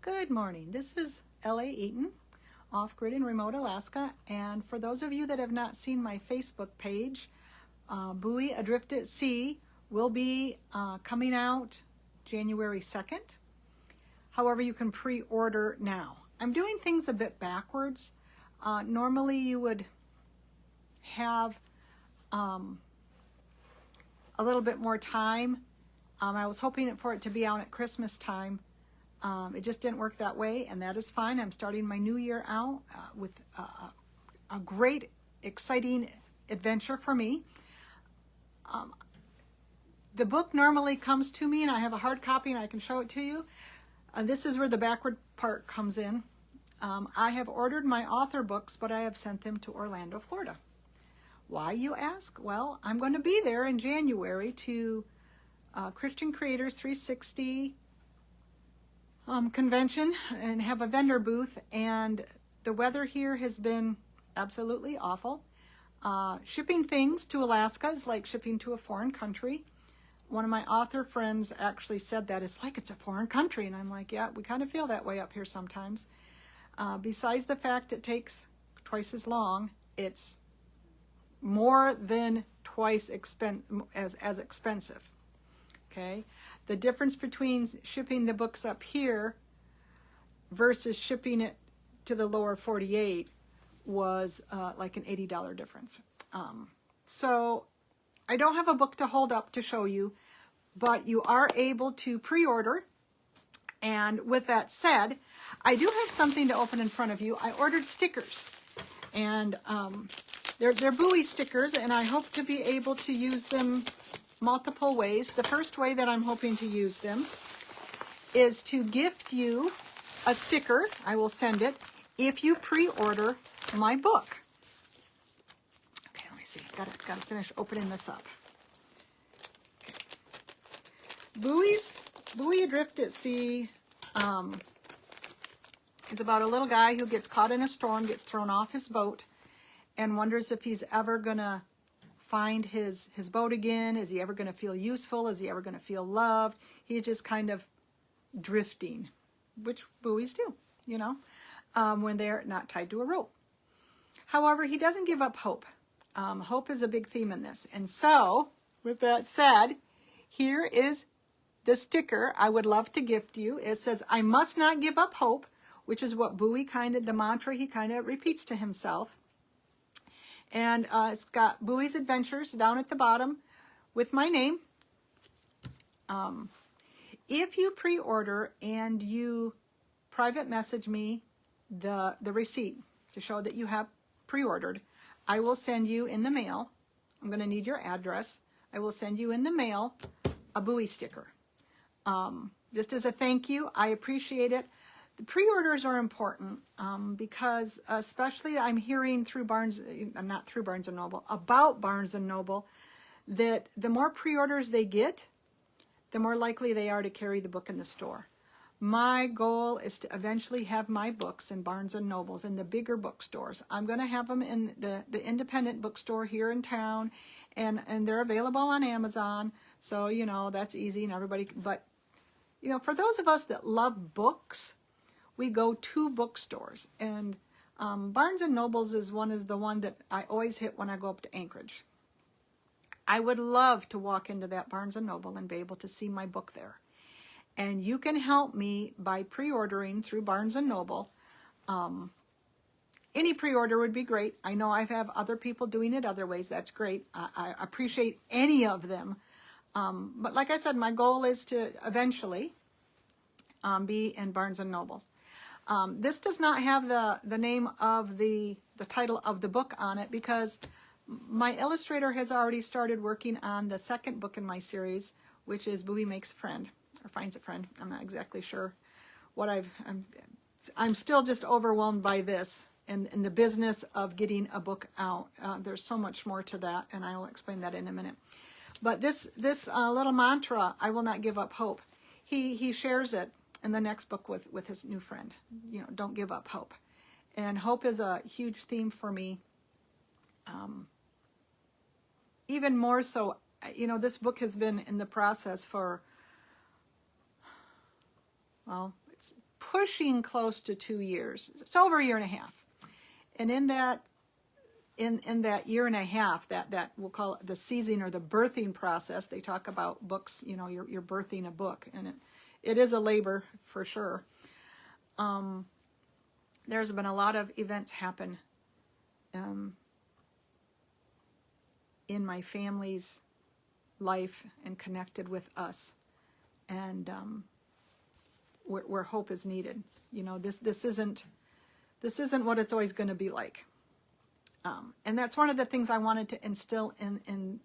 Good morning. This is L.A. Eaton, off-grid in remote Alaska. And for those of you that have not seen my Facebook page, Buoy, Adrift at Sea will be coming out January 2nd. However, you can pre-order now. I'm doing things a bit backwards. Normally you would have a little bit more time. I was hoping for it to be out at Christmas time. It just didn't work that way, and that is fine. I'm starting my new year out with a great, exciting adventure for me. The book normally comes to me, and I have a hard copy, and I can show it to you. This is where the backward part comes in. I have ordered my author books, but I have sent them to Orlando, Florida. Why, you ask? Well, I'm going to be there in January to Christian Creators 360 convention and have a vendor booth, and the weather here has been absolutely awful. Shipping things to Alaska is like shipping to a foreign country. One of my author friends actually said that it's like it's a foreign country, and I'm like, yeah, we kind of feel that way up here sometimes. Besides the fact it takes twice as long, it's more than twice as expensive. Okay, the difference between shipping the books up here versus shipping it to the lower 48 was like an $80 difference. So I don't have a book to hold up to show you, but you are able to pre-order. And with that said, I do have something to open in front of you. I ordered stickers, and they're Buoy stickers, and I hope to be able to use them multiple ways. The first way that I'm hoping to use them is to gift you a sticker. I will send it if you pre-order my book. Okay, let me see. Gotta finish opening this up. Okay. Buoy Adrift at Sea is about a little guy who gets caught in a storm, gets thrown off his boat, and wonders if he's ever gonna find his boat again. Is he ever going to feel useful? Is he ever going to feel loved? He's just kind of drifting, which buoys do, you know, when they're not tied to a rope. However, he doesn't give up hope. Hope is a big theme in this. And so, with that said, here is the sticker I would love to gift you. It says, "I must not give up hope," which is what Buoy the mantra he kind of repeats to himself. And it's got Buoy's Adventures down at the bottom with my name. If you pre-order and you private message me the receipt to show that you have pre-ordered, I will send you in the mail. I'm going to need your address. I will send you in the mail a Buoy sticker. Just as a thank you, I appreciate it. The pre-orders are important because especially I'm hearing through about Barnes & Noble, that the more pre-orders they get, the more likely they are to carry the book in the store. My goal is to eventually have my books in Barnes & Nobles, in the bigger bookstores. I'm going to have them in the independent bookstore here in town, and they're available on Amazon. So, you know, that's easy and everybody, but, you know, for those of us that love books, we go to bookstores, and Barnes & Nobles is the one that I always hit when I go up to Anchorage. I would love to walk into that Barnes & Noble and be able to see my book there. And you can help me by pre-ordering through Barnes & Noble. Any pre-order would be great. I know I have other people doing it other ways. That's great. I appreciate any of them. But like I said, my goal is to eventually be in Barnes & Noble. This does not have the name of the title of the book on it because my illustrator has already started working on the second book in my series, which is Buoy Makes a Friend, or Finds a Friend. I'm not exactly sure what I'm still just overwhelmed by this and the business of getting a book out. There's so much more to that, and I will explain that in a minute. But this little mantra, "I will not give up hope," he shares it in the next book with his new friend. You know, don't give up hope. And hope is a huge theme for me. Even more so, you know, this book has been in the process for, well, it's pushing close to 2 years. It's over a year and a half. And in that year and a half, that we'll call it the seasoning or the birthing process, they talk about books, you know, you're birthing a book, and it is a labor for sure. There's been a lot of events happen in my family's life and connected with us, and where hope is needed. You know, this isn't what it's always going to be like. And that's one of the things I wanted to instill in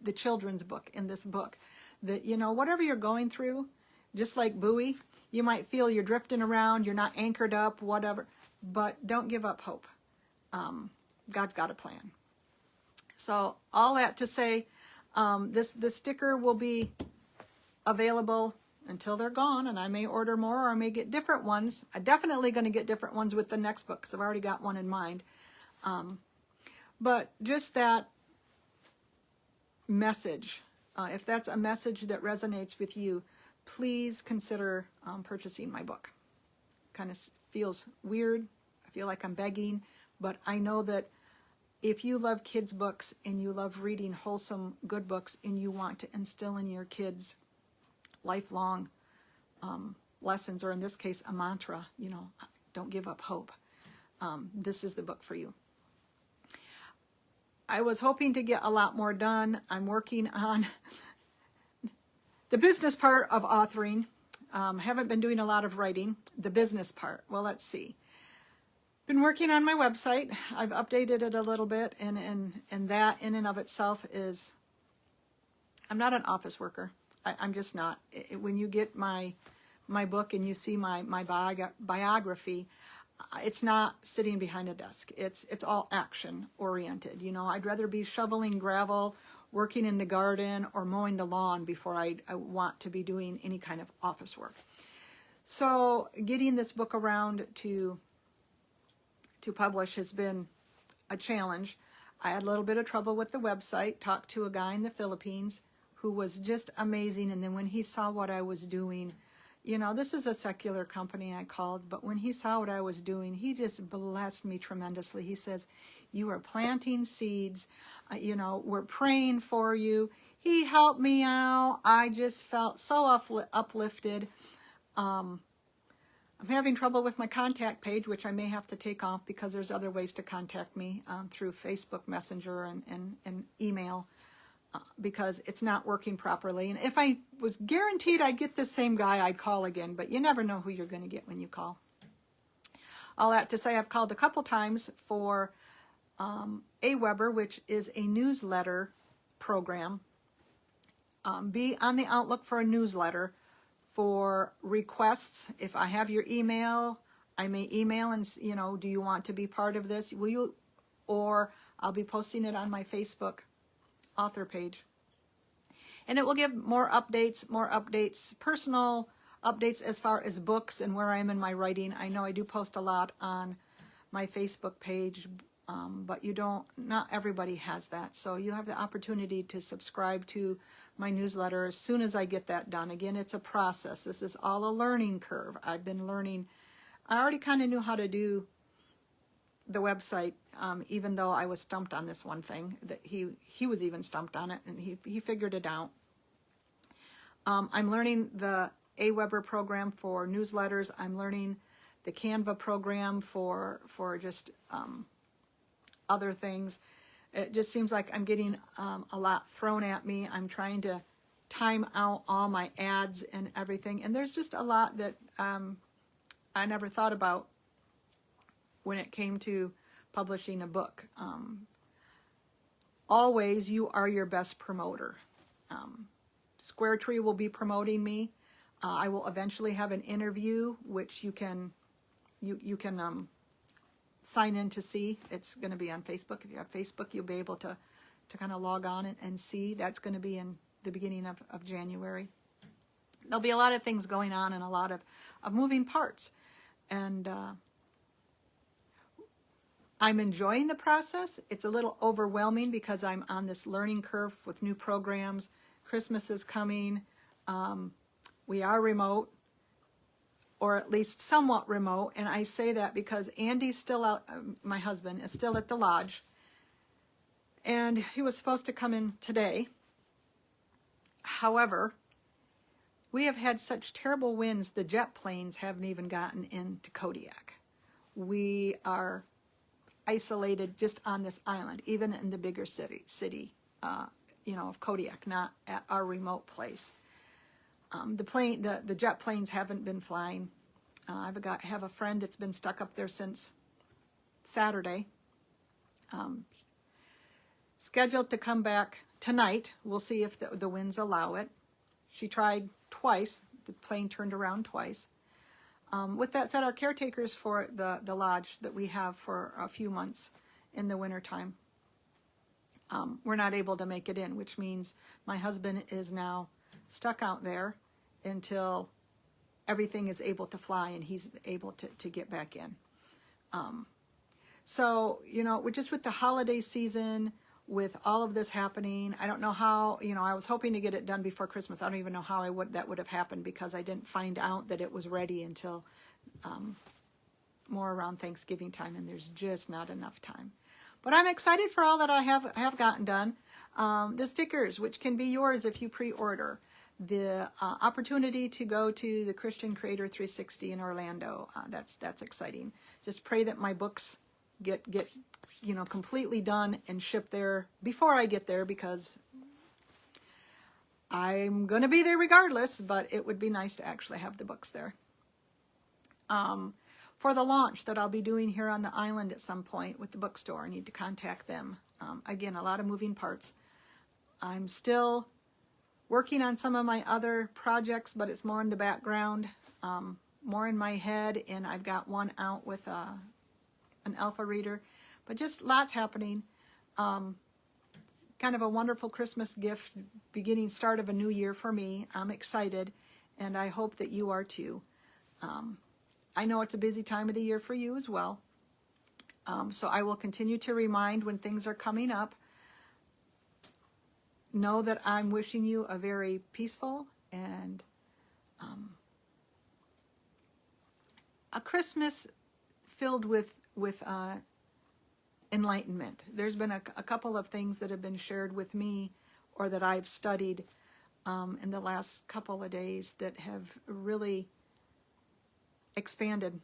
the children's book, in this book, that, you know, whatever you're going through, just like Buoy, you might feel you're drifting around, you're not anchored up, whatever, but don't give up hope. God's got a plan. So all that to say, this sticker will be available until they're gone, and I may order more or I may get different ones. I'm definitely going to get different ones with the next book because I've already got one in mind. But just that message, if that's a message that resonates with you, please consider purchasing my book. Kind of feels weird. I feel like I'm begging, but I know that if you love kids' books and you love reading wholesome, good books, and you want to instill in your kids lifelong lessons, or in this case, a mantra, you know, don't give up hope, this is the book for you. I was hoping to get a lot more done. I'm working on the business part of authoring. Haven't been doing a lot of writing. The business part, well, let's see. Been working on my website. I've updated it a little bit, and that in and of itself is, I'm not an office worker. I'm just not. When you get my book and you see my biography, it's not sitting behind a desk. It's all action oriented. You know, I'd rather be shoveling gravel, working in the garden, or mowing the lawn before I want to be doing any kind of office work. So getting this book around to publish has been a challenge. I had a little bit of trouble with the website. Talked to a guy in the Philippines who was just amazing, and then when he saw what I was doing, you know, this is a secular company I called, but when he saw what I was doing, he just blessed me tremendously. He says, you are planting seeds, you know, we're praying for you. He helped me out. I just felt so uplifted. I'm having trouble with my contact page, which I may have to take off because there's other ways to contact me through Facebook Messenger and email. Because it's not working properly. And if I was guaranteed I'd get the same guy, I'd call again, but you never know who you're going to get when you call. All that to say, I've called a couple times for AWeber, which is a newsletter program. Be on the outlook for a newsletter for requests. If I have your email, I may email and, you know, do you want to be part of this? Will you? Or I'll be posting it on my Facebook author page, and it will give more updates, personal updates as far as books and where I am in my writing. I know I do post a lot on my Facebook page, but not everybody has that, so you have the opportunity to subscribe to my newsletter as soon as I get that done. Again, it's a process. This is all a learning curve. I've been learning. I already kind of knew how to do the website, even though I was stumped on this one thing, that he was even stumped on it, and he figured it out. I'm learning the AWeber program for newsletters. I'm learning the Canva program for just other things. It just seems like I'm getting a lot thrown at me. I'm trying to time out all my ads and everything, and there's just a lot that I never thought about when it came to publishing a book. Always, you are your best promoter. Square Tree will be promoting me. I will eventually have an interview, which you can sign in to see. It's going to be on Facebook. If you have Facebook, you'll be able to kind of log on and see. That's going to be in the beginning of January. There'll be a lot of things going on and a lot of moving parts. And I'm enjoying the process. It's a little overwhelming because I'm on this learning curve with new programs. Christmas is coming. We are remote, or at least somewhat remote. And I say that because Andy's still out, my husband is still at the lodge. And he was supposed to come in today. However, we have had such terrible winds, the jet planes haven't even gotten into Kodiak. We are isolated just on this island, even in the bigger city, of Kodiak, not at our remote place. The jet planes haven't been flying. I have a friend that's been stuck up there since Saturday. Scheduled to come back tonight. We'll see if the winds allow it. She tried twice. The plane turned around twice. With that said, our caretakers for the lodge that we have for a few months in the wintertime, we're not able to make it in, which means my husband is now stuck out there until everything is able to fly and he's able to get back in. So, we're just with the holiday season, with all of this happening. I don't know how, I was hoping to get it done before Christmas. I don't even know how that would have happened, because I didn't find out that it was ready until more around Thanksgiving time, and there's just not enough time. But I'm excited for all that I have gotten done. The stickers, which can be yours if you pre-order. The opportunity to go to the Christian Creator 360 in Orlando. That's exciting. Just pray that my books get completely done and shipped there before I get there, because I'm going to be there regardless, but it would be nice to actually have the books there. For the launch that I'll be doing here on the island at some point with the bookstore, I need to contact them. Again, a lot of moving parts. I'm still working on some of my other projects, but it's more in the background, more in my head, and I've got one out with an alpha reader, but just lots happening. Kind of a wonderful Christmas gift, start of a new year for me. I'm excited, and I hope that you are too. I know it's a busy time of the year for you as well. So I will continue to remind when things are coming up. Know that I'm wishing you a very peaceful and a Christmas filled with enlightenment. There's been a couple of things that have been shared with me, or that I've studied in the last couple of days, that have really expanded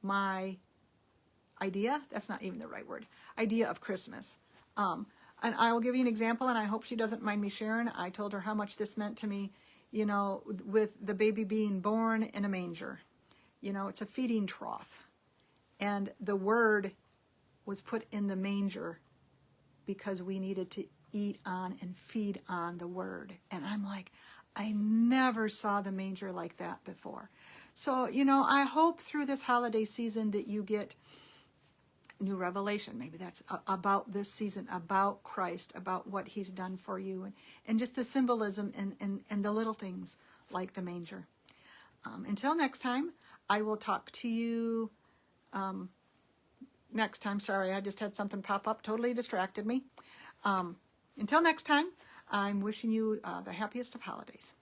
my idea. That's not even the right word. Idea of Christmas. And I will give you an example, and I hope she doesn't mind me sharing. I told her how much this meant to me, with the baby being born in a manger. It's a feeding trough. And the Word was put in the manger because we needed to eat on and feed on the Word. And I'm like, I never saw the manger like that before. So, I hope through this holiday season that you get new revelation. Maybe that's about this season, about Christ, about what he's done for you, and just the symbolism and the little things like the manger. Until next time, I will talk to you next time. Sorry, I just had something pop up, totally distracted me. Until next time, I'm wishing you the happiest of holidays.